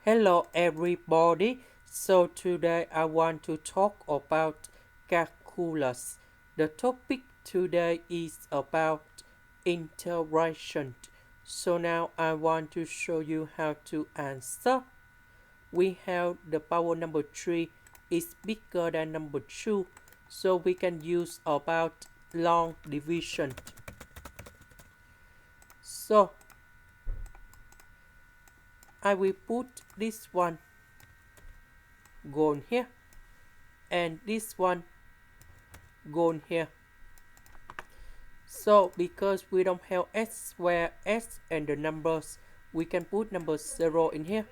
Hello everybody. So today I want to talk about calculus. The topic today is about integration. So now I want to show you how to answer. We have the power number 3 is bigger than number 2. So we can use about long division. So I will put this one gone here and this one gone here. So because we don't have s square, s and the numbers, we can put number 0 in here.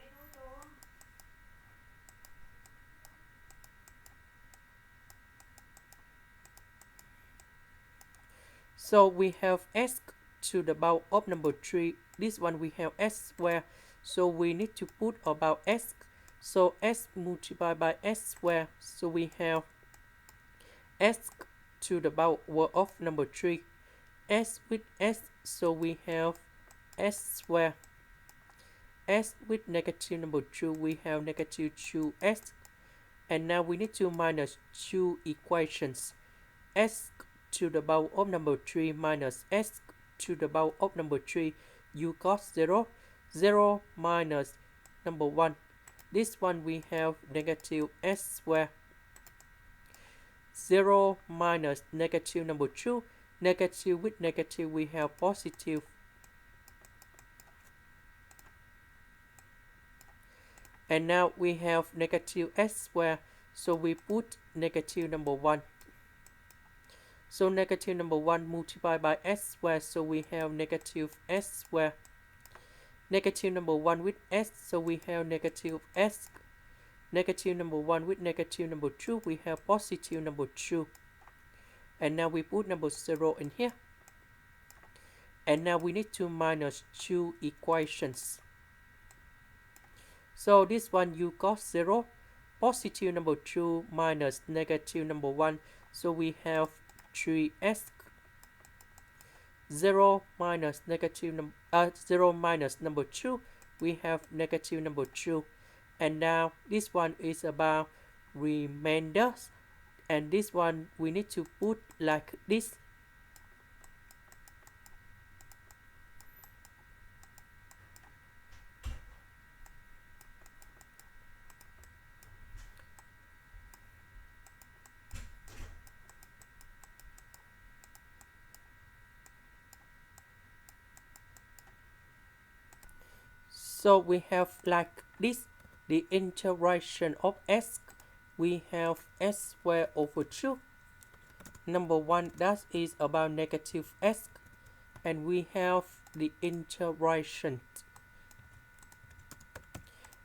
So we have s to the power of number 3. This one we have s square. So we need to put about s. So s multiplied by s square. So we have s to the power of number 3. S with s. So we have s square. S with negative number 2. We have negative 2s. And now we need to minus two equations. S to the power of number 3 minus s to the power of number 3. You got 0. 0 minus number 1. This one we have negative s square. 0 minus negative number 2. Negative with negative we have positive. And now we have negative s square. So we put negative number 1. So negative number 1 multiplied by s square. So we have negative s square. Negative number 1 with s. So we have negative s. Negative number 1 with negative number 2. We have positive number 2. And now we put number 0 in here. And now we need to minus two equations. So this one you got 0. Positive number 2 minus negative number 1. So we have 3s. 0 minus negative number 0 minus number 2. We have negative number 2. And now this one is about remainders. And this one we need to put like this. So we have like this, the integration of s. We have s squared over 2. Number 1, that is about negative s. And we have the integration.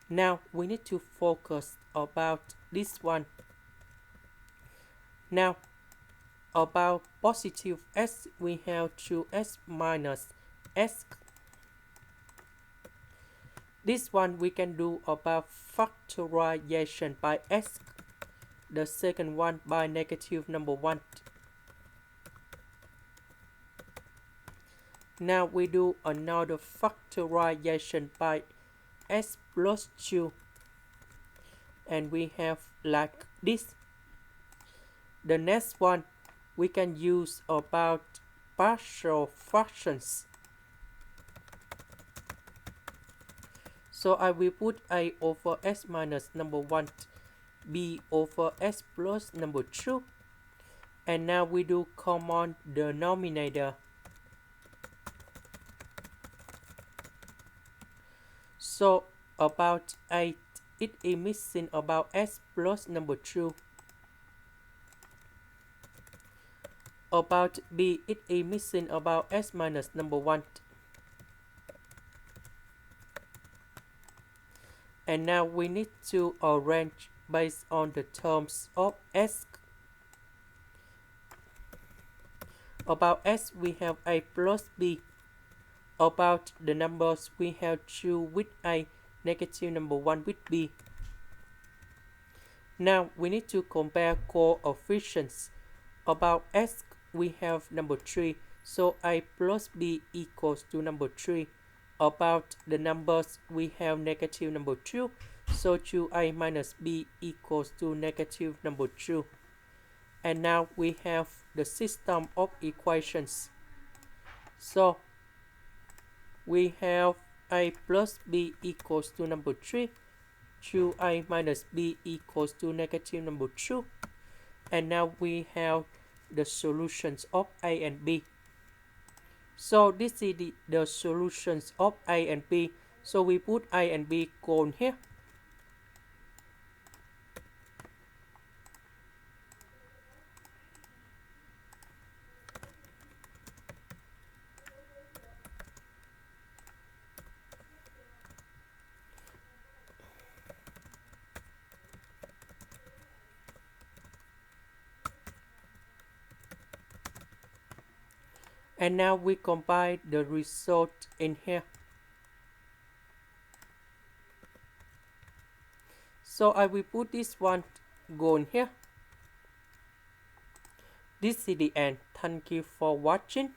Now we need to focus about this one. Now about positive s, we have 2s minus s. This one we can do about factorization by s. The second one by negative number 1. Now we do another factorization by s plus 2. And we have like this. The next one we can use about partial fractions. So I will put a over s minus number 1, b over s plus number 2. And now we do common denominator. So about 8, it is missing about s plus number 2. About b, it is missing about s minus number 1. And now we need to arrange based on the terms of s. About s, we have a plus b. About the numbers, we have 2 with a, negative number 1 with b. Now we need to compare coefficients. About s, we have number 3. So a plus b equals to number 3. about the numbers, we have negative number 2. So 2a minus b equals to negative number 2. And now we have the system of equations. So we have a plus b equals to number 3. 2a minus b equals to negative number 2. And now we have the solutions of a and b. So this is the solutions of a and b. So we put a and b colon here. And now we combine the result in here. So I will put this one going here. This is the end. Thank you for watching.